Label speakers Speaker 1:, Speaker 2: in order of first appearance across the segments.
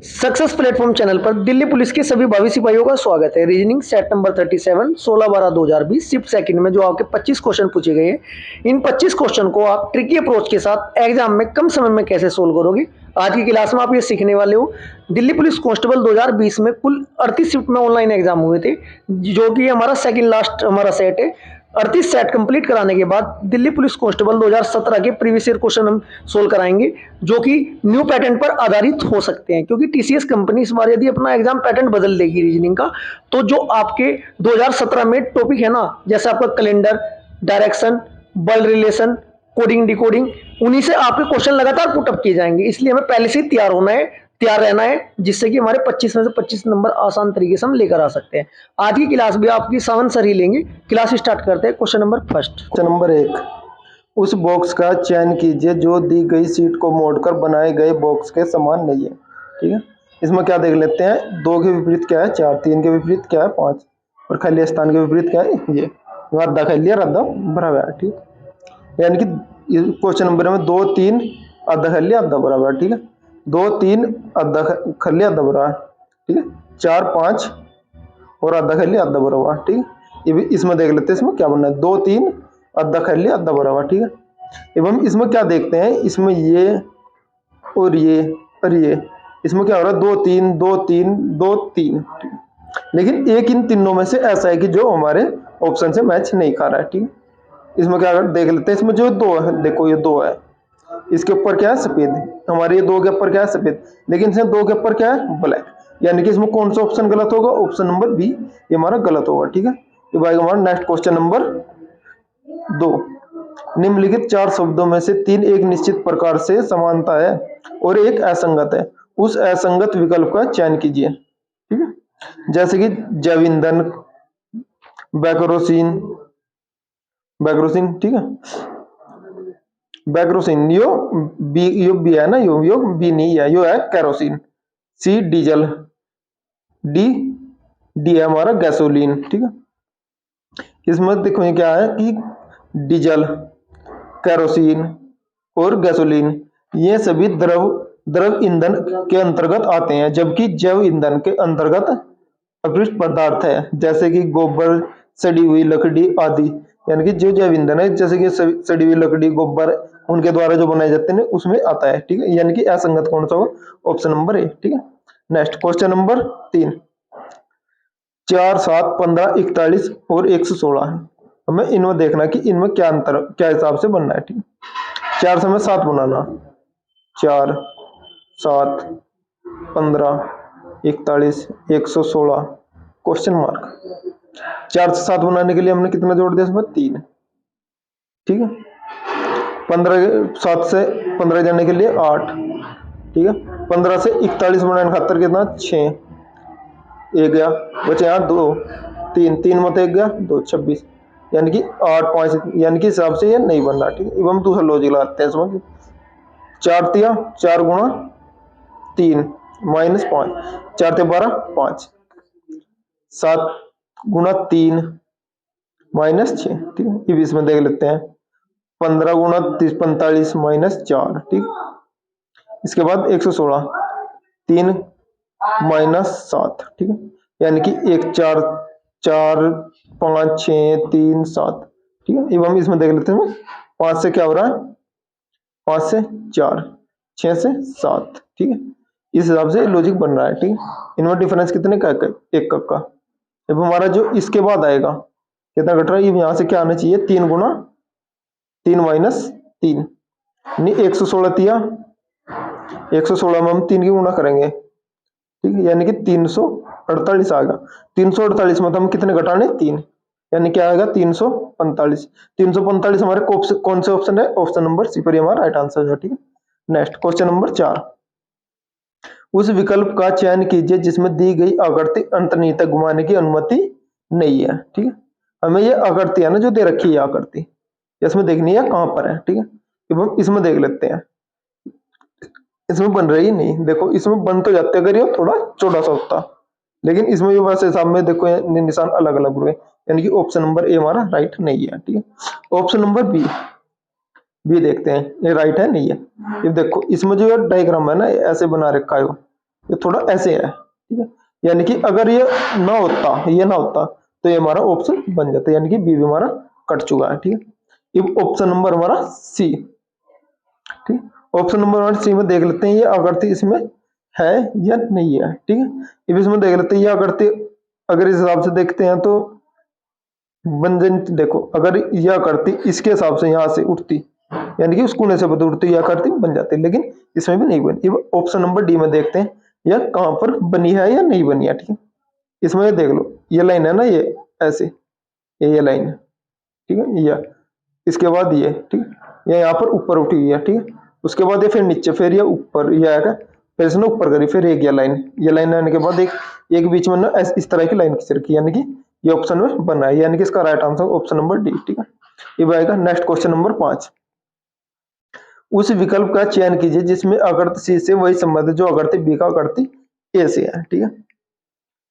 Speaker 1: Success platform channel पर Delhi police के सभी भावी सिपाहियों का स्वागत है। Reasoning set number 37 16/12/2020 shift second में जो आपके 25 क्वेश्चन पूछे गए हैं, इन 25 क्वेश्चन को आप ट्रिकी अप्रोच के साथ एग्जाम में कम समय में कैसे सोल्व करोगे, आज की क्लास में आप ये सीखने वाले हो। दिल्ली पुलिस कांस्टेबल 2020 में कुल 38 शिफ्ट में ऑनलाइन एग्जाम हुए थे, जो कि हमारा सेकंड लास्ट हमारा सेट है। 38 सेट कंप्लीट कराने के बाद दिल्ली पुलिस कांस्टेबल 2017 के प्रीवियस ईयर क्वेश्चन हम सोल्व कराएंगे, जो कि न्यू पैटर्न पर आधारित हो सकते हैं, क्योंकि टीसीएस कंपनी इस बार यदि अपना एग्जाम पैटर्न बदल देगी रीजनिंग का, तो जो आपके 2017 में टॉपिक है ना, जैसे आपका calendar, direction, world relation, coding decoding, उन्हीं से आपके क्वेश्चन लगातार पुटअप किए जाएंगे। इसलिए हमें पहले से ही तैयार रहना है, जिससे कि हमारे 25 में से 25 नंबर आसान तरीके से हम लेकर आ सकते हैं। आज की क्लास भी आपकी सावन सर ही लेंगे। क्लास स्टार्ट करते हैं। Question number first.
Speaker 2: Question number 1, उस बॉक्स का चयन कीजिए जो दी गई सीट को मोड़कर बनाए गए बॉक्स के समान नहीं है। ठीक है, इसमें क्या देख लेते हैं, 2 के विपरीत क्या है 4, 3 के विपरीत क्या है 5 और खाली स्थान के विपरीत क्या है ये आधा खाली और आधा बराबर है। ठीक, यानी कि क्वेश्चन नंबर में 2 3 आधा खाली आधा बराबर। ठीक है, 2 3 आधा खाली आधा बराबर। ठीक है, 4 5 और आधा खाली आधा बराबर। ठीक है, ये भी इसमें देख लेते हैं इसमें क्या बनना है, 2 3 आधा खाली आधा बराबर। ठीक है, एवं इसमें क्या देखते हैं, इसमें ये और ये इसमें क्या हो रहा है 2 3 2 3 2 3। ठीक है, लेकिन एक इन तीनों में से ऐसा है कि जो हमारे ऑप्शन से मैच नहीं खा रहा है। ठीक है, इसमें क्या देख लेते हैं, इसमें जो 2 है, देखो ये 2 है, इसके ऊपर क्या है सफेद, हमारे ये 2 के ऊपर क्या है सफेद, लेकिन इसमें 2 के ऊपर क्या है ब्लैक, यानी कि इसमें कौन सा ऑप्शन गलत होगा, ऑप्शन नंबर बी ये हमारा गलत होगा। ठीक है, ये भाई हमारा नेक्स्ट क्वेश्चन नंबर 2, निम्नलिखित 4 शब्दों में से 3 एक निश्चित प्रकार से समानता है और एक असंगत है, उस असंगत विकल्प का चयन कीजिए। ठीक है, जैसे कि जैव ईंधन, बैकरोसिन बैकरोसिन ठीक है, बैकरोसिन यो बी है ना, यो बी नहीं है, यो है कैरोसिन। सी डीजल, डी है हमारा गैसोलीन। ठीक है, इसमें देखो ये क्या है कि डीजल, कैरोसिन और गैसोलीन ये सभी द्रव ईंधन के अंतर्गत आते हैं, जबकि जैव ईंधन के अंतर्गत अपशिष्ट पदार्थ है, जैसे कि गोबर, सड़ी हुई लकड़ी आदि। यानी कि जो जैव ईंधन है, जैसे कि सड़ी हुई लकड़ी, गोबर, उनके द्वारा जो बनाए जाते हैं उसमें आता है। ठीक है, यानी कि असंगत कौन सा होगा, ऑप्शन नंबर ए। ठीक है, नेक्स्ट क्वेश्चन नंबर 3, 4 7 15 41 और 116 है, हमें इनमें देखना कि इनमें क्या अंतर, क्या हिसाब से बनना है। ठीक है, 4 से हमें 7 बनाना, 4 7 15 41 116 क्वेश्चन मार्क। 4 से 7 बनाने के लिए हमने कितना जोड़ दिया इसमें 3। ठीक है, 7 से 15 जाने के लिए 8। ठीक है, 15 से 41 बनाने खातर कितना 6, एक गया, बचे यहाँ 2 3 3 मत एक गया 2 26, यानी कि 8 5, यानी कि हिसाब से ये नहीं बन रहा। ठीक है, एवं दूसरा लॉजिक लगाते हैं इसमें, 4 तिया 4 गुणा 3 माइनस 5, 4 ते 12 5, 7 गुणा 3 माइनस 6। ठीक है, ये भी इसमें देख लेते हैं, 15 गुणा 30 45 माइनस 4। ठीक, इसके बाद 116 3 माइनस 7। ठीक है, यानी कि 1 4 4 5 6 3 7। ठीक है, अब हम इसमें देख लेते हैं 5 से क्या हो रहा है, 5 से 4, 6 से 7। ठीक है, इस हिसाब से लॉजिक बन रहा है। ठीक, इनमें डिफरेंस कितने का, एक का। जब हमारा जो इसके बाद आएगा कितना घट रहा है, यहाँ से क्या आना चाहिए 3 गुणा 3 माइनस 3, नहीं 116 तिया 116 में हम 3 की गुणा करेंगे। ठीक है, यानी कि 348 आ गया। 348 में तो हम कितने घटाने 3, यानी क्या आएगा 345। 345 हमारे कौन से ऑप्शन है, ऑप्शन नंबर सी पर हमारा राइट आंसर है। ठीक है, नेक्स्ट क्वेश्चन नंबर 4, उस विकल्प का चयन कीजिए जिसमें दी गई आकृति अंतर्निहित तक घुमाने की अनुमति नहीं है। ठीक है, हमें ये आकृति है ना जो दे रखी है आकृति, इसमें देखनी है कहां पर है। ठीक है, अब इसमें देख लेते हैं, इसमें बन रही नहीं, देखो इसमें बन तो जाते अगर ये थोड़ा छोटा सा होता, लेकिन इसमें भी वैसे हिसाब में देखो निशान अलग अलग हुए, यानी कि ऑप्शन नंबर ए हमारा राइट नहीं है। ठीक है, ऑप्शन नंबर बी देखते हैं, ये राइट है नहीं है। ये देखो इसमें जो डायग्राम है ना ऐसे बना रखा है, ये थोड़ा ऐसे है, ठीक है। यानी कि अगर ये ना होता, ये ना होता, तो ये हमारा ऑप्शन बन जाता, यानी कि बी भी हमारा कट चुका है, ठीक है। अब ऑप्शन नंबर हमारा सी, ठीक। ऑप्शन नंबर 1 सी में देख लेते हैं ये आकृति इसमें है या नहीं है, ठीक है। अब इसमें देख लेते हैं ये आकृति, अगर इस हिसाब से देखते हैं तो बंधन, देखो अगर यह आकृति इसके हिसाब से यहाँ से उठती, यानी कि उस कोने से बद उठती, यह आकृति बन जाती, लेकिन इसमें भी नहीं बनी। अब ऑप्शन नंबर डी में देखते हैं यह कहाँ पर बनी है या नहीं बनी है, ठीक है। इसमें ये देख लो, ये लाइन है ना, ये ऐसे, ये लाइन है, ठीक है, यह इसके बाद ये, ठीक है, ये यहाँ पर ऊपर उठी हुई है, ठीक है। उसके बाद ये फिर नीचे, फिर ये ऊपर, ये आएगा, फिर इसने ऊपर करी, फिर एक ये लाइन आने के बाद एक एक बीच में ना इस तरह की लाइन खींच रखी, यानी कि ये ऑप्शन में बन रहा है, यानी कि इसका right answer option number D, ठीक है। ये आएगा नेक्स्ट क्वेश्चन नंबर 5। उस विकल्प का चयन कीजिए जिसमें आकृति सी से वही संबंध है जो आकृति बी का आकृति ए से है, ठीक है।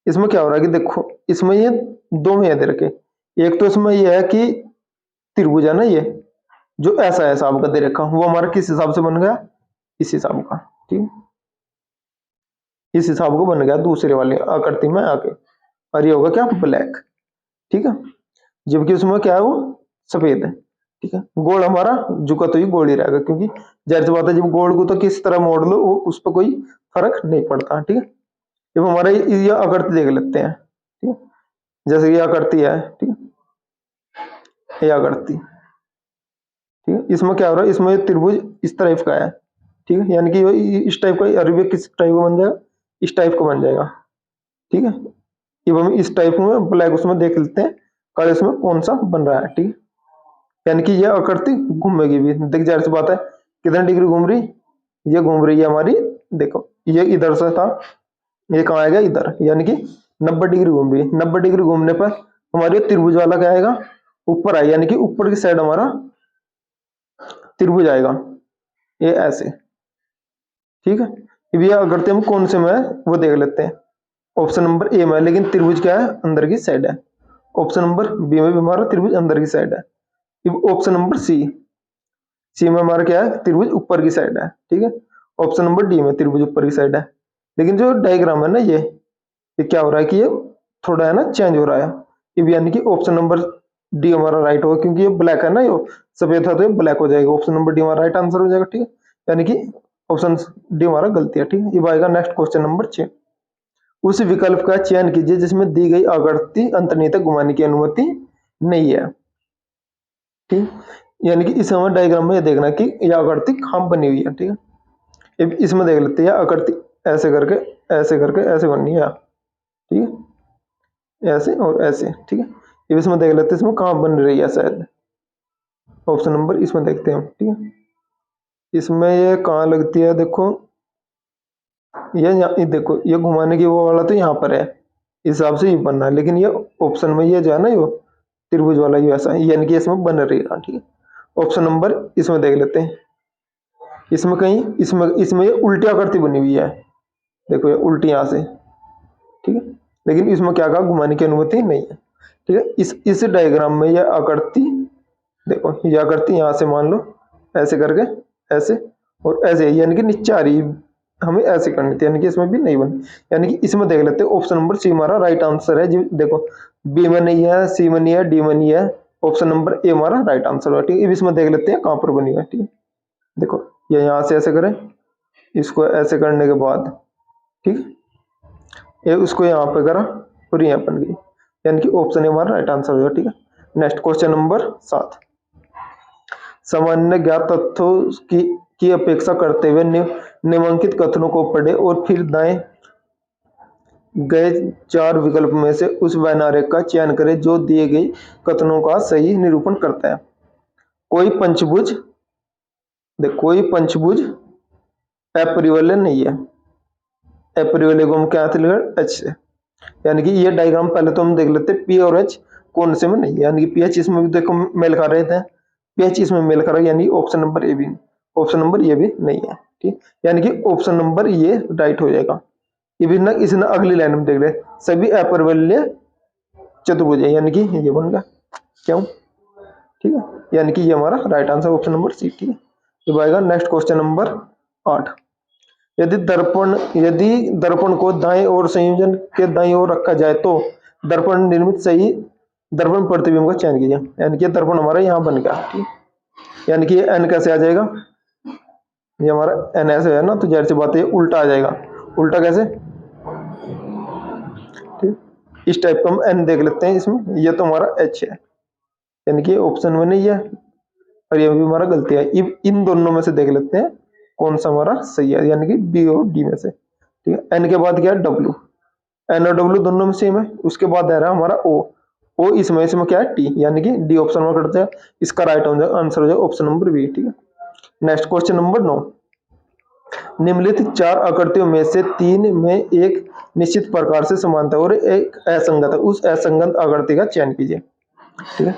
Speaker 2: इसमें क्या हो रहा है कि देखो, इसमें ये दो में दे रखे, एक तो इसमें ये है कि त्रिभुज है ना, ये जो ऐसा है हिसाब का दे रखा, वो हमारा किस हिसाब से बन गया, इस हिसाब का, ठीक है, इस हिसाब को बन गया दूसरे वाले आकृति में आके, और ये होगा क्या, ब्लैक, ठीक है। जबकि उसमें क्या है, वो सफेद है, ठीक है। गोल हमारा झुका तो ही गोल ही रहेगा, क्योंकि जाहिर सी बात है जब गोल को तो किस तरह मोड़ लो वो उस पर कोई फर्क नहीं पड़ता, ठीक है। जब हमारा ये आकृति देख लेते हैं, ठीक है, जैसे ये आकृति है, ठीक है, ये आकृति, ठीक है। इसमें क्या हो रहा है, इसमें त्रिभुज इस टाइप का है, ठीक है, यानी कि इस टाइप का, अरबी किस टाइप का बन जाएगा, इस टाइप का बन जाएगा, ठीक है। अब हम इस टाइप में ब्लैक उसमें देख लेते हैं काले उसमें कौन सा बन रहा है, ठीक है। यानी कि यह आकृति घूमेगी भी, देख जाहिर सी बात है कितने डिग्री घूम रही, ये घूम रही है हमारी, देखो ये इधर से था, ये कहाँ आएगा, इधर, यानी कि 90 डिग्री घूम रही है। 90 डिग्री घूमने पर हमारे त्रिभुज वाला क्या आएगा, ऊपर आए, यानी कि ऊपर की साइड हमारा त्रिभुज आएगा, ये ऐसे, ठीक है। अब ये आकृति हम कौन से में है वो देख लेते हैं। ऑप्शन नंबर ए में, लेकिन त्रिभुज क्या है, अंदर की साइड है। ऑप्शन नंबर बी में भी हमारा त्रिभुज अंदर की साइड है। अब ऑप्शन नंबर सी में हमारा क्या है, त्रिभुज ऊपर की साइड है, ठीक है। ऑप्शन नंबर डी में त्रिभुज ऊपर की साइड है, लेकिन जो डायग्राम है ना, ये क्या हो रहा है कि ये थोड़ा है ना चेंज हो रहा है, ये यानी कि ऑप्शन नंबर डी हमारा राइट होगा, क्योंकि ये ब्लैक है ना, ये सफेद था तो ये ब्लैक हो जाएगा, ऑप्शन नंबर डी हमारा राइट आंसर हो जाएगा, ठीक है। यानी कि ऑप्शन डी हमारा गलती है, ठीक है। ये आएगा नेक्स्ट क्वेश्चन नंबर 6। उस विकल्प का चयन कीजिए जिसमें दी गई आकृति अंतर्निहित घुमाने की अनुमति नहीं है, ठीक। यानी कि इस हमें डायग्राम में ये देखना कि यह आकृति कहाँ बनी हुई है, ठीक है। अब इसमें देख लेते हैं आकृति ऐसे करके ऐसे बननी है, ठीक है, ऐसे और ऐसे, ठीक है। अब इसमें देख लेते हैं इसमें कहाँ बन रही है, शायद ऑप्शन नंबर इसमें देखते हैं, ठीक है। इसमें ये कहाँ लगती है, देखो ये देखो, ये घुमाने की वो वाला तो यहाँ पर है, इस हिसाब से ये बनना है, लेकिन ये ऑप्शन में ये जो है ना, ये त्रिभुज वाला ये ऐसा है, यानी कि इसमें बन रही है, ठीक है। ऑप्शन नंबर इसमें देख लेते हैं, इसमें कहीं इसमें ये उल्टी आकृति बनी हुई है, देखो ये उल्टी यहाँ से, ठीक है, लेकिन इसमें क्या कहा, घुमाने की अनुमति नहीं है, ठीक है। इस डायग्राम में यह आकृति, देखो ये आकृति यहाँ से मान लो ऐसे करके ऐसे और ऐसे, यानी कि नीचे आ रही, हमें ऐसे करनी थी, यानी कि इसमें भी नहीं बनी। यानी कि इसमें देख लेते हैं ऑप्शन नंबर सी हमारा राइट आंसर है, जो देखो बी में नहीं है, सी में नहीं है, डी में नहीं है, ऑप्शन नंबर ए हमारा राइट आंसर है, ठीक है। इसमें देख लेते हैं कहाँ पर बनी है, ठीक है। देखो ये यहाँ से ऐसे करें, इसको ऐसे करने के बाद, ठीक, ये उसको यहाँ पे करा और यहाँ बन गई, यानी कि ऑप्शन ए हमारा राइट आंसर हो जाएगा, ठीक है। Next question number 7। सामान्य ज्ञात तथ्यों की अपेक्षा करते हुए निम्नलिखित कथनों को पढ़े और फिर दाएं गए 4 विकल्प में से उस वैनारेख का चयन करें जो दिए गए कथनों का सही निरूपण करता है। कोई पंचभुज अपरिवलय नहीं है, अपरिवलय को हम क्या लिखा, एच से, यानी कि ये डायग्राम पहले तो हम देख लेते हैं पी और एच कौन से में नहीं है, यानी कि पी एच इसमें भी देखो मेल खा रहे थे, पी एच इसमें मेल खा रहा है, यानी ऑप्शन नंबर ए भी, ऑप्शन नंबर ये भी नहीं है, ठीक, यानी कि ऑप्शन नंबर ये राइट हो जाएगा। ये भी ना, इसने अगली लाइन में देख रहे सभी अपरिवलय चतुर्भुज है, यानी कि ये बन गया क्यों, ठीक है, यानी कि ये हमारा right answer option number C, ठीक है। ये आएगा नेक्स्ट क्वेश्चन नंबर 8। यदि दर्पण को दाएं और संयोजन के दाईं ओर रखा जाए तो दर्पण निर्मित सही दर्पण प्रतिबिंब का चयन कीजिए। यानी कि दर्पण हमारा यहाँ बन गया, ठीक। यानी कि एन कैसे आ जाएगा, ये हमारा एन ऐसे है ना, तो जाहिर सी बात है उल्टा आ जाएगा। उल्टा कैसे, ठीक। इस टाइप का हम एन देख लेते हैं इसमें, ये तो हमारा एच है, यानी कि ऑप्शन में नहीं है और ये भी हमारा गलती है। इन दोनों में से देख लेते हैं कौन सा हमारा सही है, यानी कि बी और डी में से, ठीक है। एन के बाद क्या है डब्ल्यू, एन और डब्ल्यू दोनों में सेम है। उसके बाद आ रहा है हमारा ओ इसमें क्या है टी, यानी कि डी ऑप्शन में कटता है। इसका राइट आंसर हो जाएगा ऑप्शन नंबर बी, ठीक है। नेक्स्ट क्वेश्चन नंबर 9, निम्नलिखित 4 आकृतियों में से 3 में एक निश्चित प्रकार से समानता और एक असंगत है, उस असंगत आकृति का चयन कीजिए, ठीक है।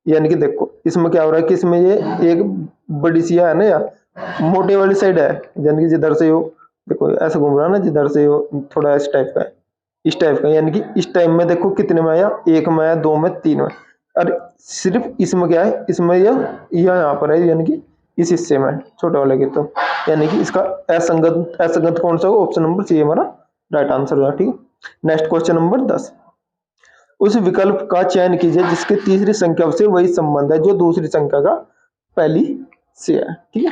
Speaker 2: यानी कि देखो इसमें क्या हो रहा है कि इसमें ये एक बड़ी सी है ना, या मोटे वाली साइड है, यानी कि जिधर से वो देखो ऐसा घूम रहा है ना, जिधर से वो थोड़ा इस टाइप का है, इस टाइप का। यानी कि इस टाइप में देखो कितने में आया, 1 में आया, 2 में, 3 में। और सिर्फ इसमें क्या है, इसमें यह यहाँ पर है, यानी कि इस हिस्से में छोटे वाले के, तो यानी कि इसका असंगत कौन सा होगा, ऑप्शन नंबर सी हमारा राइट आंसर होगा, ठीक है। नेक्स्ट क्वेश्चन नंबर 10, उस विकल्प का चयन कीजिए जिसके तीसरी संख्या से वही संबंध है जो दूसरी संख्या का पहली से है, ठीक है।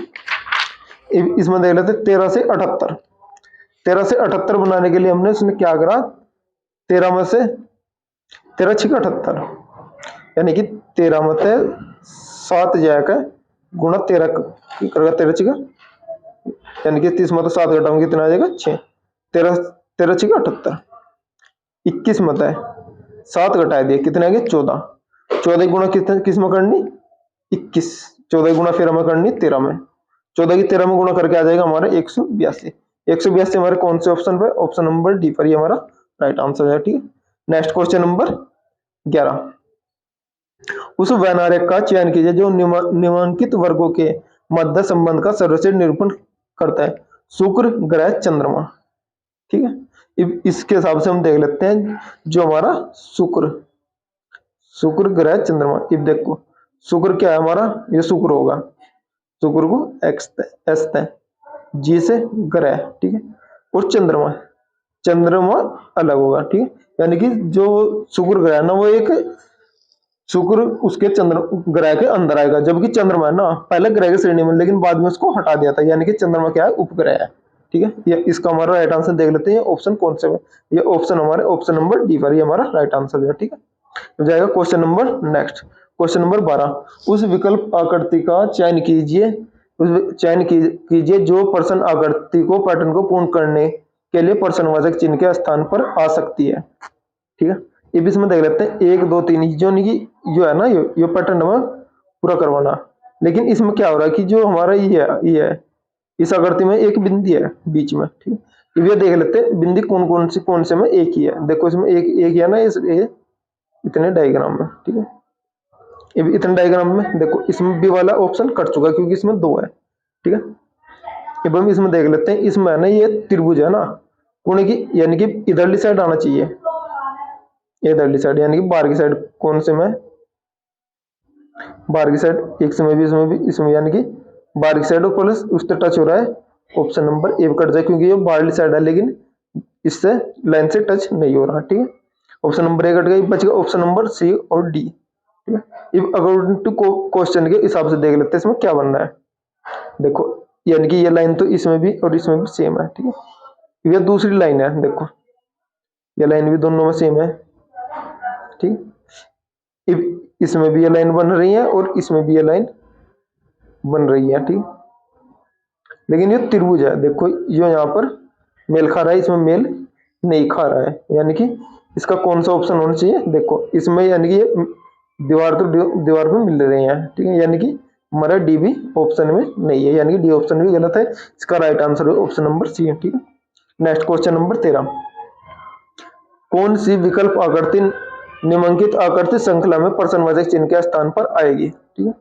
Speaker 2: इसमें देख लेते 13 से 78। 13 से 78 बनाने के लिए हमने इसमें क्या करा, 13 में से 13 6 78, यानी कि 13 में से 7 जाकर गुणा 13 करेगा, 13 6, यानी कि 30 में तो 7 घटाऊंगे कितना आ जाएगा 6, 13 6 78। 21 मत है 7 घटा दिए कितने आ गए 14, 14 गुणा किस में करनी 21, 14 गुणा फिर हमें करनी 13 में, 14 की 13 में गुणा करके आ जाएगा हमारा 182। 182 हमारे कौन से ऑप्शन पे, ऑप्शन नंबर डी पर, ये हमारा राइट आंसर है, ठीक है। नेक्स्ट क्वेश्चन नंबर 11, उस वैनारेख का चयन कीजिए जो निम्नलिखित वर्गों के मध्य संबंध का सर्वश्रेष्ठ निरूपण करता है, शुक्र ग्रह चंद्रमा, ठीक है। इसके हिसाब से हम देख लेते हैं जो हमारा शुक्र ग्रह चंद्रमा। अब देखो शुक्र क्या है हमारा, ये शुक्र होगा, शुक्र को एस तय, जी से ग्रह, ठीक है। और चंद्रमा अलग होगा, ठीक है। यानी कि जो शुक्र ग्रह ना वो एक शुक्र उसके चंद्र ग्रह के अंदर आएगा, जबकि चंद्रमा है ना पहले ग्रह की श्रेणी में, लेकिन बाद में उसको हटा दिया था, यानी कि चंद्रमा क्या है उपग्रह है, ठीक है। ये इसका हमारा राइट आंसर देख लेते हैं, ऑप्शन कौन से है, ये ऑप्शन हमारे ऑप्शन नंबर डी पर, ये हमारा राइट आंसर है, ठीक है। हो जाएगा question number next, question number 12, उस विकल्प आकृति का चयन कीजिए जो प्रश्न आकृति को पैटर्न को पूर्ण करने के लिए प्रश्नवाचक चिन्ह के स्थान पर आ सकती है, ठीक है। ये भी इसमें देख लेते हैं 1 2 3 जो है ना ये पैटर्न हमें पूरा करवाना, लेकिन इसमें क्या हो रहा है कि जो हमारा ये है इस आकृति में एक बिंदी है बीच में, ठीक है। ये देख लेते हैं बिंदी कौन से में एक ही है, देखो इसमें एक है ना इतने डायग्राम में, ठीक है। ये भी इतने डायग्राम में देखो इसमें बी वाला ऑप्शन कट चुका है क्योंकि इसमें 2 है, ठीक है। अब हम इसमें देख लेते हैं, इसमें है ना ये त्रिभुज है ना कोण की, यानी कि इधरली साइड आना चाहिए, इधरली साइड, यानी कि बाहर की साइड कौन से में, बाहर की साइड एक समय भी इसमें यानी कि बाहर की साइड प्लस उस तक टच हो रहा है, ऑप्शन नंबर ए कट जाए क्योंकि ये बाहरली साइड है लेकिन इससे लाइन से टच नहीं हो रहा, ठीक है। ऑप्शन नंबर ए कट गया, बच गया ऑप्शन नंबर सी और डी, ठीक है। अकॉर्डिंग टू क्वेश्चन के हिसाब से देख लेते हैं इसमें क्या बनना है, देखो यानी कि ये लाइन तो इसमें भी और इसमें भी सेम है, ठीक है। ये दूसरी लाइन है, देखो ये लाइन भी दोनों में सेम है, ठीक। इसमें भी ये लाइन बन रही है और इसमें भी ये लाइन बन रही है, ठीक। लेकिन ये त्रिभुज है, देखो जो यहाँ पर मेल खा रहा है इसमें मेल नहीं खा रहा है, यानी कि इसका कौन सा ऑप्शन होना चाहिए, देखो इसमें यानी कि ये दीवार तो दीवार पे मिल रहे हैं, ठीक है। यानी कि हमारा डी भी ऑप्शन में नहीं है, यानी कि डी ऑप्शन भी गलत है, इसका right answer option number C है, ठीक है। नेक्स्ट क्वेश्चन नंबर 13, कौन सी विकल्प आकृति निम्नलिखित आकृति श्रृंखला में प्रश्नवाचक चिन्ह के स्थान पर आएगी, ठीक है।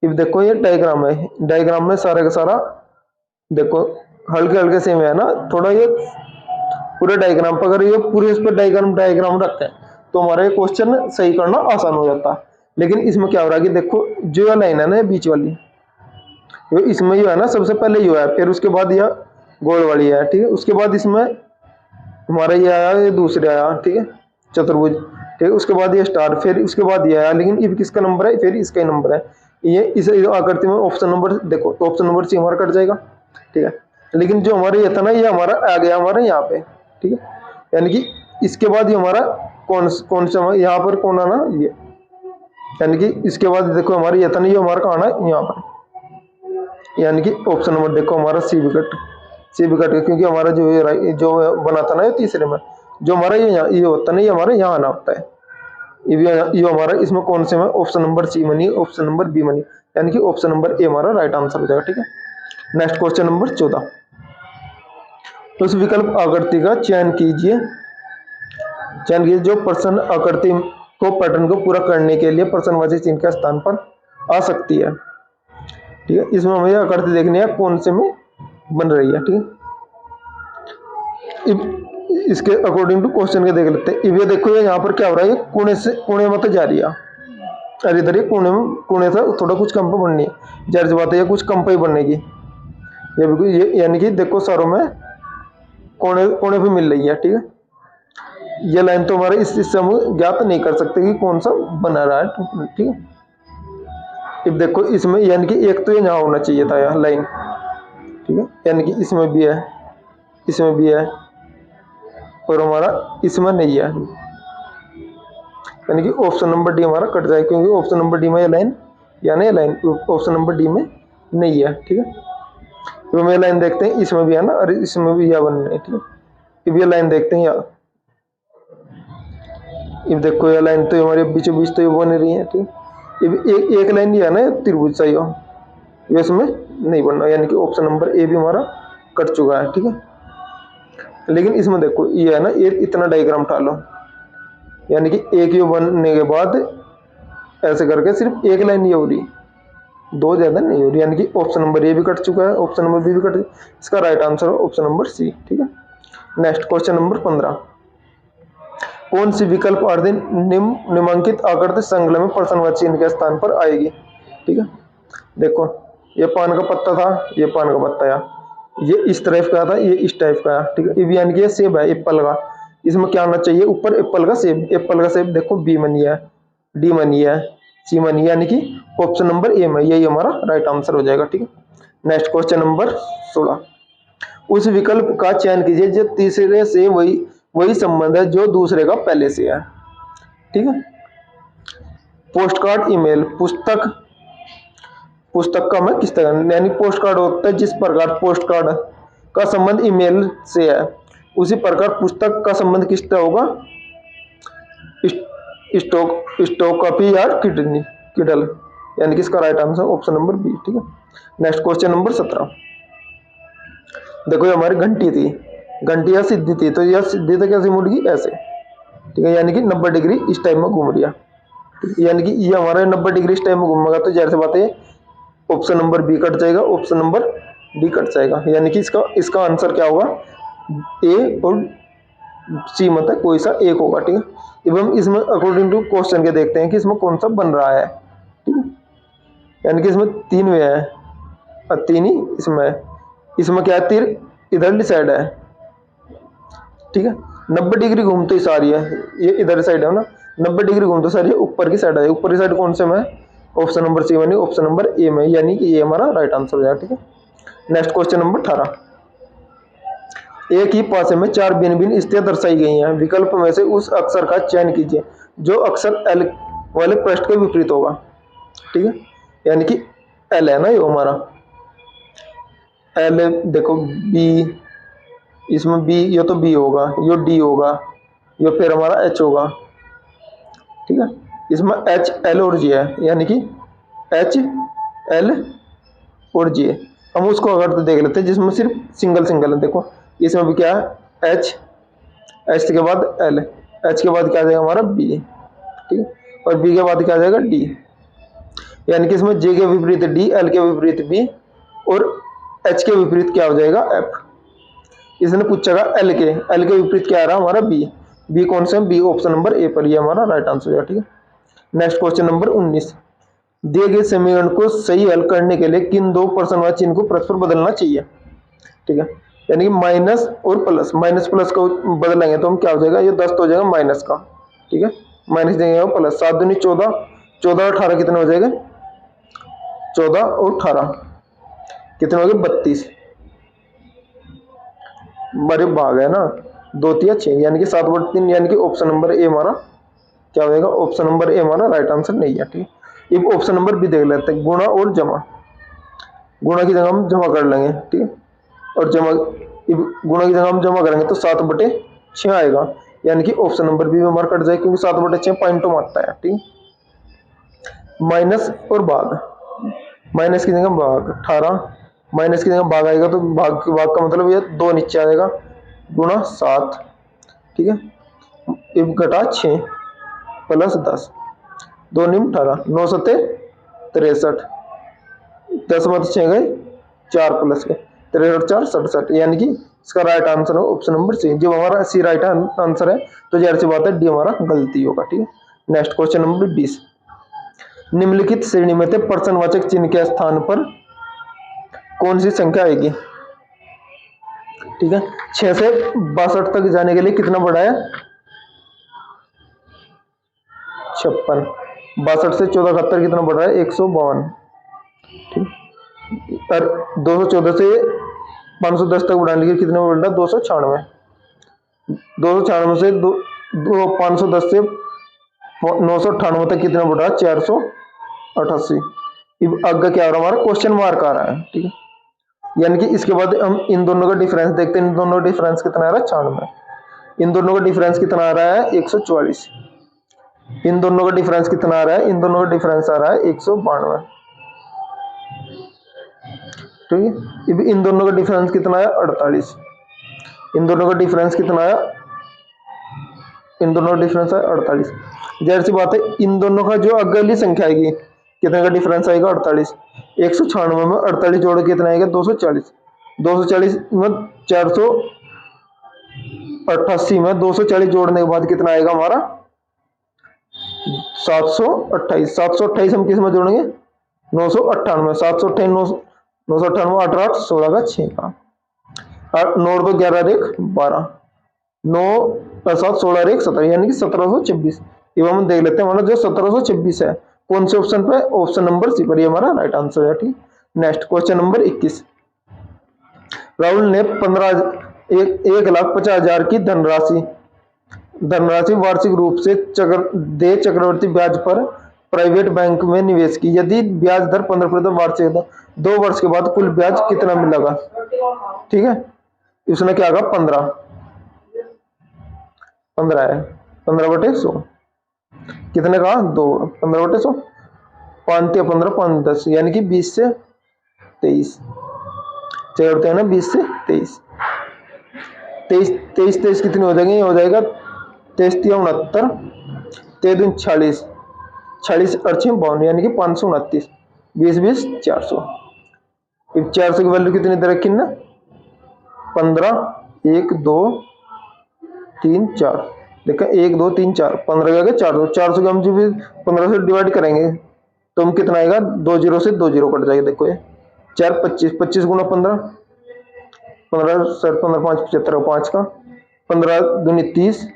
Speaker 2: अब देखो ये डायग्राम है, डायग्राम में सारा का सारा देखो हल्के से में है ना, थोड़ा ये पूरे डायग्राम पर अगर ये पूरे इस पर डायग्राम रखते हैं तो हमारा ये क्वेश्चन सही करना आसान हो जाता है। लेकिन इसमें क्या हो रहा है कि देखो जो लाइन है ना बीच वाली, इसमें जो है ना सबसे पहले यो है, फिर उसके बाद यह गोल वाली है, ठीक है। उसके बाद इसमें हमारा ये आया, ये दूसरे आया, ठीक है, चतुर्भुज, ठीक है। उसके बाद ये स्टार, फिर उसके बाद ये आया, लेकिन ये किसका नंबर है, फिर इसका ही नंबर है। ये इस आकृति में ऑप्शन नंबर देखो, ऑप्शन नंबर सी हमारा कट जाएगा, ठीक है। लेकिन जो हमारे ये था ना, ये हमारा आ गया हमारा यहाँ पे, ठीक है। यानी कि इसके बाद ये हमारा कौन सा यहाँ पर कौन आना, ये, यानी कि इसके बाद देखो हमारा ये था ना, ये हमारा कहाँ आना है, यहाँ पर, यानी कि ऑप्शन नंबर देखो हमारा सी विकेट, सी विकेट, क्योंकि हमारा जो बना था ना ये तीसरे में, जो हमारा ये होता है ना, ये हमारा यहाँ आना होता है। ये हमारा इसमें कौन से में ऑप्शन नंबर सी बनी, ऑप्शन नंबर बी बनी, यानी कि ऑप्शन नंबर ए हमारा राइट आंसर हो जाएगा, ठीक है। नेक्स्ट क्वेश्चन नंबर 14, तो उस विकल्प आकृति का चयन कीजिए, जो प्रश्न आकृति को पैटर्न को पूरा करने के लिए प्रश्नवाची चिन्ह के स्थान पर आ सकती है, ठीक है। इसमें हमें आकृति देखनी है कौन से में बन रही है, ठीक है। इसके अकॉर्डिंग टू क्वेश्चन के देख लेते हैं। अब ये देखो, ये यहाँ पर क्या हो रहा है, ये कोने में तो जा रही है, अरे इधर ये कोने से थोड़ा कुछ कम पे बननी है, जाहिर सी बात है ये कुछ कम पे ही बनेगी। ये बिल्कुल ये, यानी कि देखो सारों में कोने पे मिल रही है, ठीक है। ये लाइन तो हमारे इससे हम ज्ञात नहीं कर सकते कि कौन सा बना रहा है, ठीक है। अब देखो इसमें, यानी कि एक तो ये यहाँ होना चाहिए था यह लाइन, ठीक है, यानी कि इसमें भी है, इसमें भी है, और हमारा इसमें नहीं है, यानी कि ऑप्शन नंबर डी हमारा कट जाए, क्योंकि ऑप्शन नंबर डी में ये लाइन, यानी ये लाइन ऑप्शन नंबर डी में नहीं है, ठीक है। तो हम ये लाइन देखते हैं, इसमें भी है ना, और इसमें भी यह बनना है, ठीक है। अब ये लाइन देखते हैं यार, अब देखो ये लाइन तो हमारे बीचों बीच तो ये बन रही है, ठीक है। अब एक लाइन ये है ना, त्रिभुज सा ये इसमें नहीं बनना, यानी कि ऑप्शन नंबर ए भी हमारा कट चुका है, ठीक है। लेकिन इसमें देखो ये है ना, ये इतना डायग्राम उठा लो, यानी कि एक ये बनने के बाद ऐसे करके सिर्फ एक लाइन ये हो रही, दो ज्यादा नहीं हो रही, यानी कि ऑप्शन नंबर ए भी कट चुका है, ऑप्शन नंबर बी भी कट, इसका राइट आंसर है ऑप्शन नंबर सी, ठीक है। नेक्स्ट क्वेश्चन नंबर 15, कौन सी विकल्प आकृति निम्नांकित आकृति संलग्न में प्रश्नवाची चिन्ह के स्थान पर आएगी, ठीक है। देखो ये पान का पत्ता था, ये पान का पत्ता या ये इस तरफ का था, ये इस टाइप का, ठीक है। यानी कि ये सेब है एप्पल का, इसमें क्या आना चाहिए, ऊपर एप्पल का सेब, एप्पल का सेब देखो बी मनी है, डी मनी है, सी मनी, यानी कि ऑप्शन नंबर ए में यही हमारा राइट आंसर हो जाएगा, ठीक है। नेक्स्ट क्वेश्चन नंबर 16, उस विकल्प का चयन कीजिए जो तीसरे से वही संबंध है जो दूसरे का पहले से है, ठीक है। पोस्ट कार्ड, ईमेल, पुस्तक का मैं किस तरह, यानी पोस्ट कार्ड होता है जिस प्रकार पोस्ट कार्ड का संबंध ईमेल से है, उसी प्रकार पुस्तक का संबंध किससे होगा, स्टॉक कॉपी या किडल, यानी कि इसका right answer option number B, ठीक है। नेक्स्ट क्वेश्चन नंबर 17, देखो ये हमारी घंटी थी, घंटी या सीधी थी, तो यह सीधी तो कैसे मुड़ गई, ऐसे, ठीक है, यानी कि 90 डिग्री इस टाइम में घूम रही है, यानी कि ये हमारा 90 डिग्री इस टाइम में घूमेगा, तो जाहिर सी बात है ऑप्शन नंबर बी कट जाएगा, ऑप्शन नंबर डी कट जाएगा, यानी कि इसका आंसर क्या होगा, ए और सी में से कोई सा एक होगा, ठीक है। अब हम इसमें अकॉर्डिंग टू क्वेश्चन के देखते हैं कि इसमें कौन सा बन रहा है, ठीक है, यानी कि इसमें 3 वे है और 3 ही इसमें क्या है, तीर इधर साइड है, ठीक है। 90 डिग्री घूमते ही सारी है, ये इधर साइड है ना, 90 डिग्री घूमते सारी है ऊपर की साइड है, ऊपर की साइड कौन से में, ऑप्शन नंबर सी में, ऑप्शन नंबर ए में, यानी कि ये हमारा राइट आंसर हो जाएगा, ठीक है। नेक्स्ट क्वेश्चन नंबर 18, एक ही पासे में 4 भिन्न भिन्न स्थितियां दर्शाई गई हैं, विकल्प में से उस अक्षर का चयन कीजिए जो अक्षर एल वाले पृष्ठ के विपरीत होगा, ठीक है, यानी कि एल है ना ये हमारा एल, देखो बी, इसमें बी, ये तो बी होगा, ये डी होगा, ये फिर हमारा एच होगा, ठीक है। इसमें एच एल और जी है, यानी कि एच एल और जी, हम उसको अगर तो देख लेते हैं जिसमें सिर्फ सिंगल है, देखो इसमें भी क्या है, एच के बाद एल, एच के बाद क्या आ जाएगा हमारा बी, ठीक है, और बी के बाद क्या आ जाएगा डी, यानी कि इसमें जे के विपरीत डी, एल के विपरीत बी और एच के विपरीत क्या हो जाएगा एफ। इसने पूछा एल के विपरीत क्या आ रहा है हमारा बी कौन सा है, बी ऑप्शन नंबर ए पर, ये हमारा राइट आंसर है, ठीक है। नेक्स्ट क्वेश्चन नंबर 19, दिए गए समीकरण को सही हल करने के लिए किन दो प्रश्नवाची चिन्ह को परस्पर बदलना चाहिए, ठीक है। यानी कि माइनस और प्लस, माइनस प्लस को बदलेंगे तो हम क्या हो जाएगा, ये 10 तो हो जाएगा माइनस का, ठीक है, माइनस देंगे प्लस, 7 दूनी 14, 14 और 18 कितने हो जाएगा, 14 और 18 कितने हो गए 32, बड़े भाग है ना, 2 तिया 6, यानी कि 7/3, यानी कि ऑप्शन नंबर ए हमारा क्या हो जाएगा, ऑप्शन नंबर ए हमारा राइट आंसर नहीं है, ठीक है। अब ऑप्शन नंबर बी देख लेते हैं, गुणा और जमा, गुणा की जगह हम जमा कर लेंगे, ठीक है, और जमा, गुणा की जगह हम जमा करेंगे तो 7/6 आएगा, यानी कि ऑप्शन नंबर बी में हमारा कट जाए, क्योंकि 7/6 पॉइंटों में आता है, ठीक। माइनस और भाग, माइनस की जगह भाग 18, माइनस की जगह भाग आएगा तो भाग का मतलब ये 2 नीचे आएगा, गुणा 7, ठीक है, अब घटा 6 प्लस 10, 2 निम 18, 9 सत्ते 63, 10 मत 6 गए 4 प्लस के 63 4 67, यानी कि इसका राइट आंसर है ऑप्शन नंबर सी। जब हमारा सी राइट आंसर है तो जाहिर सी बात है डी हमारा गलती होगा, ठीक है। नेक्स्ट क्वेश्चन नंबर 20, निम्नलिखित श्रेणी में से प्रश्नवाचक चिन्ह के स्थान पर कौन सी संख्या आएगी, ठीक है। 6 से 62 तक जाने के लिए कितना बढ़ा है, 56, 62 से 1471 कितना बढ़ रहा है, 152, ठीक। और 214 से 510 तक बढ़ाने के लिए कितने बढ़ रहा है, 296, 296 से 510 से 998 तक कितना बढ़ रहा है, 488। आगे क्या हो रहा है हमारा, क्वेश्चन मार्क आ रहा है, ठीक है, यानी कि इसके बाद हम इन दोनों का डिफरेंस देखते हैं, इन दोनों का डिफरेंस कितना आ रहा है, 96, इन दोनों का डिफरेंस कितना आ रहा है, 144, इन दोनों का डिफरेंस कितना आ रहा है, इन दोनों का डिफरेंस आ रहा है 192, ठीक है। अब इन दोनों का डिफरेंस कितना है, 48, इन दोनों का डिफरेंस कितना है, इन दोनों का डिफरेंस है 48, जाहिर सी बात है इन दोनों का जो अगली संख्या आएगी कितने का डिफरेंस आएगा, 48, 196 में 48 जोड़ के कितना आएगा, 240, 240 में 488 में 240 जोड़ने के बाद कितना आएगा हमारा, 728, 728 हम किस में जोड़ेंगे, 998, 728 998 8 8 16 का 6 का, और 9 2 11 1 12, 9 7 16 1 17, यानी कि 1726। अब हम देख लेते हैं हमारा जो 1726 है कौन से ऑप्शन पे, ऑप्शन नंबर सी पर, ये हमारा राइट आंसर है, ठीक। नेक्स्ट क्वेश्चन नंबर 21, राहुल ने 1,50,000 की धनराशि वार्षिक रूप से चक्रवर्ती ब्याज पर प्राइवेट बैंक में निवेश की, यदि ब्याज दर 15% वार्षिक 2 वर्ष के बाद कुल ब्याज कितना मिलेगा, ठीक है। उसने क्या कहा, 15 है, 15/100 कितने का, 2, 15/100, 5 या 15 5 10, यानी कि 20 से 23, चलते हैं ना, 20 से 23, 23 कितनी हो जाएंगे, हो जाएगा 23 या 69, 23 40, 40 और 6 52, यानी कि 529, 20 20 400। अब 400 की वैल्यू कितनी दे रखी ना, 15 1 2 3 4, देखा 1 2 3 4, 15 का 400, 400 को हम जब 15 से डिवाइड करेंगे तो हम कितना आएगा, 2 0 से 2 0 कट जाएगा, देखो ये 4 25, 25 गुना 15, 15 सर 15 5 75 5 का, 15 दूनी 30,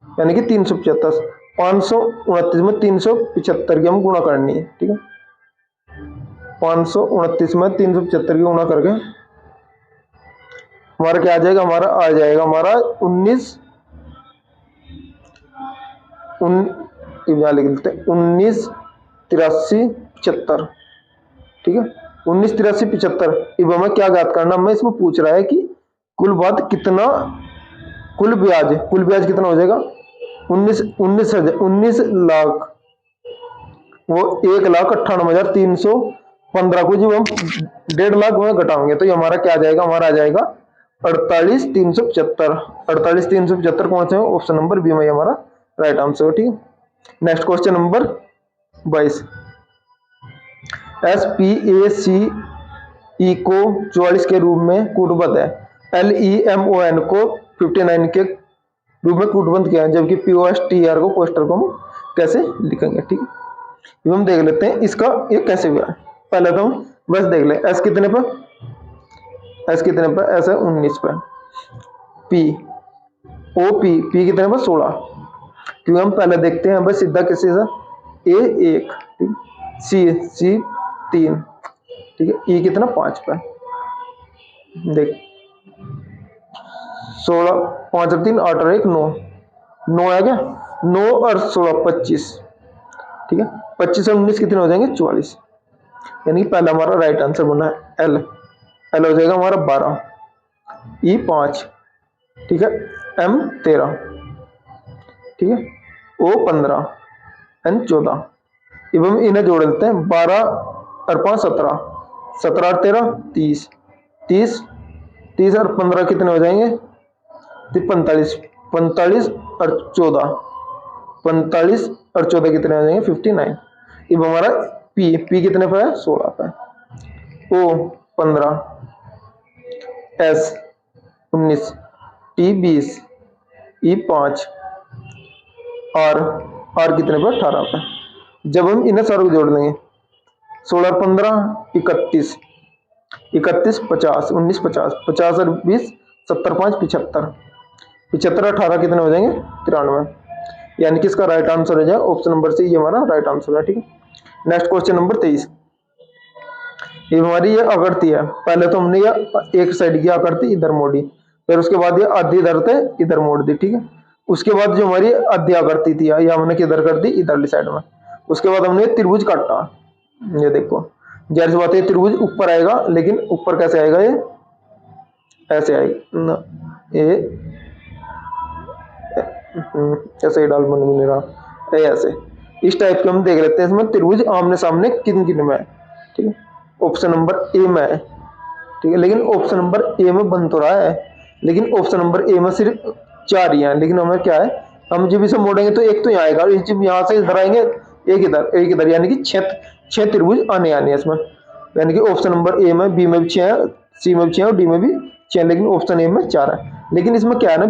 Speaker 2: यानी कि 375, 529 में 375 की हम गुणा करनी है, ठीक है। 529 में 375 की गुणा करके हमारा क्या आ जाएगा, हमारा आ जाएगा हमारा 19 लिख देते हैं 19 83 75, ठीक है, 19 83 75। अब हमें क्या ज्ञात करना, हमें इसमें पूछ रहा है कि कुल ब्याज कितना हो जाएगा, 19 लाख, वो 1,98,315 को जब हम 1.5 लाख में घटाएंगे तो ये हमारा क्या आ जाएगा, हमारा आ जाएगा 48,375, 48,375 कौन सा है, ऑप्शन नंबर बी में हमारा राइट आंसर, ठीक है। नेक्स्ट क्वेश्चन नंबर 22, SPACE को 44 के रूप में कूटबद्ध है, LEMON को 59 के रूप में कूटबद्ध किया है, जबकि POSTR को पोस्टर को हम कैसे लिखेंगे, ठीक है। हम देख लेते हैं इसका ये कैसे हुआ है, पहले तो हम बस देख ले, S कितने पर एस कितने पे, एस है 19 पे। पी ओ पी कितने पे 16, क्योंकि हम पहले देखते हैं बस सीधा किसी से ए 1, ठीक, सी 3, ठीक है, ई कितना 5 पे। देख 16, 5 और 3 8 और 1 9, 9 आ गया, 9 और 16 25, ठीक है, 25 और 19 कितने हो जाएंगे 44, यानी कि पहला हमारा राइट आंसर बना है एल। एल हो जाएगा हमारा 12, ई 5, ठीक है, एम 13, ठीक है, ओ 15, एन 14। अब हम इन्हें जोड़ लेते हैं, 12 और 5 17, 17 और 13 30, 30 और 15 कितने हो जाएंगे 45, 45 और 14, 45 और 14 कितने हो जाएंगे 59। अब हमारा पी कितने पे है 16 पे, ओ 15, एस 19, टी 20, ई 5, आर कितने पे 18 पे। जब हम इन्हें सारों को जोड़ लेंगे 16 और 15 31, 31 50, 19 50, 50 और 20 70 5 75, 75 18 कितने हो जाएंगे 93, यानी कि इसका राइट आंसर हो जाए ऑप्शन नंबर सी, ये हमारा राइट आंसर है, ठीक है। नेक्स्ट क्वेश्चन नंबर 23, ये हमारी ये आकृति है, पहले तो हमने ये एक साइड की आकृति इधर मोड़ी, फिर उसके बाद ये आधी इधर थे इधर मोड़ दी, ठीक है। उसके बाद जो हमारी आधी आकृति थी ये हमने किधर कर दी इधरली साइड में। उसके बाद हमने त्रिभुज काटा, ये देखो जाहिर सी बात है त्रिभुज ऊपर आएगा, लेकिन ऊपर कैसे आएगा, ये ऐसे आएगा ना, ये ऐसे ही डाल बन नहीं रहा, ऐसे इस टाइप के हम देख लेते हैं। इसमें त्रिभुज आमने सामने किन किन में है, ठीक है, ऑप्शन नंबर ए में है, ठीक है, लेकिन ऑप्शन नंबर ए में बन तो रहा है, लेकिन ऑप्शन नंबर ए में सिर्फ 4 ही हैं, लेकिन हमें क्या है, हम जब इसे मोड़ेंगे तो एक तो यहाँ आएगा, जब यहाँ से इधर आएंगे एक इधर, यानी कि 6 त्रिभुज आने है इसमें, यानी कि ऑप्शन नंबर ए में, बी में भी 6 है, सी में भी 6 है और डी में भी 6 है, लेकिन ऑप्शन ए में 4 है। लेकिन इसमें क्या है ना,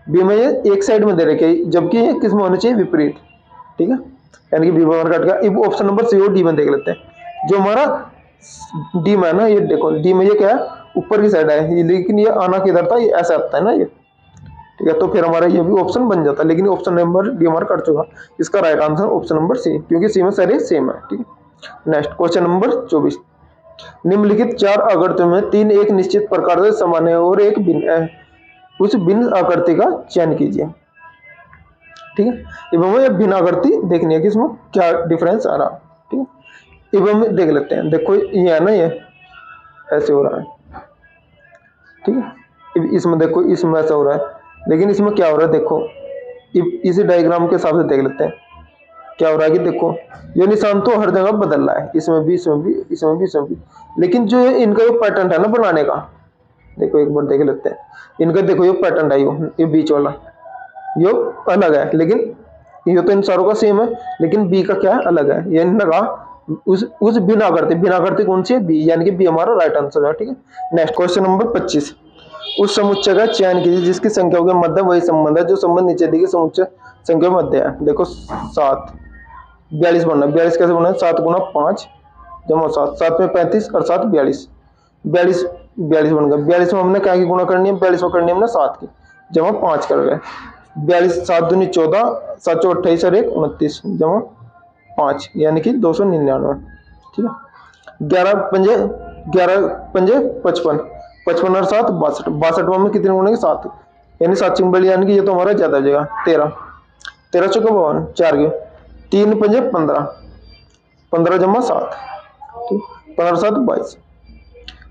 Speaker 2: बी में ये एक साइड में दे रखे, जबकि ये किस में होना चाहिए विपरीत, ठीक है, यानी कि बी में कट गया। अब ऑप्शन नंबर सी और डी में देख लेते हैं। जो हमारा डी में है ना, ये देखो डी में ये क्या है ऊपर की साइड है, लेकिन ये आना किधर था, ये ऐसा आता है ना ये, ठीक है, तो फिर हमारा ये भी ऑप्शन बन जाता है, लेकिन ऑप्शन नंबर डी हमारा कट चुका। इसका right answer option number C, क्योंकि सी में सारे सेम है, ठीक है। नेक्स्ट क्वेश्चन नंबर 24, निम्नलिखित 4 आकृतियों में 3 एक निश्चित प्रकार से समान है और एक भिन्न है, उस भिन्न आकृति का चयन कीजिए, ठीक है। अब हमें भिन्न आकृति देखनी है कि इसमें क्या डिफरेंस आ रहा, ठीक है। अब हम देख लेते हैं, देखो ये है ना, ये ऐसे हो रहा है, ठीक है। इसमें देखो इसमें ऐसा हो रहा है, लेकिन इसमें क्या हो रहा है देखो, इसी डायग्राम के हिसाब से देख लेते हैं क्या हो रहा है कि देखो ये निशान तो हर जगह बदल रहा है, इसमें भी इसमें भी इसमें भी इसमें भी, लेकिन जो इनका जो पैटर्न है ना बनाने का, देखो एक बार देख लेते हैं इनका, देखो ये पैटर्न है, ये बीच वाला ये अलग है, लेकिन ये तो इन सारों का सेम है, लेकिन बी का क्या है अलग है, ये इन्होंने कहा उस बिना करते कौन सी है बी, यानी कि बी हमारा राइट आंसर है, ठीक है। नेक्स्ट क्वेश्चन नंबर 25, उस समुच्चय का चयन कीजिए जिसकी संख्या के मध्य वही संबंध है जो संबंध नीचे दी गई समुच्चय संख्या में मध्य है। देखो 7 42 बनना, 42 कैसे बनना है, 7 गुना 5 जमा 7, 7 में 35 और 7 42, 42 बन गया। 42 में हमने क्या की गुणा करनी है, 42 में करनी है हमने 7 की, जमा 5 कर गए, 42 7 दूनी 14, 7 चौ 28 और 1 29 जमा 5, यानी कि 299, ठीक है। 11 पंजे 55, 55 और 7 62, 62 में कितने गुणेंगे 7, यानी 7 चिंबली, यानी कि ये तो हमारा ज्यादा हो जाएगा 13, 13 चौके 52 4 के 3 पंजे 15, 15 जमा 7, 15 7 22,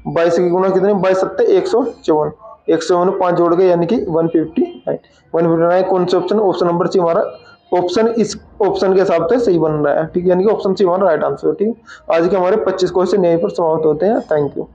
Speaker 2: 22 की गुना कितने 22 7 154, 154 में 5 जोड़ गए यानी कि 159, 159 कौन से ऑप्शन, ऑप्शन नंबर सी हमारा ऑप्शन इस ऑप्शन के हिसाब से सही बन रहा है, ठीक है, यानी कि ऑप्शन सी हमारा राइट आंसर है, ठीक। आज के हमारे 25 क्वेश्चन यहीं पर समाप्त होते हैं। Thank you.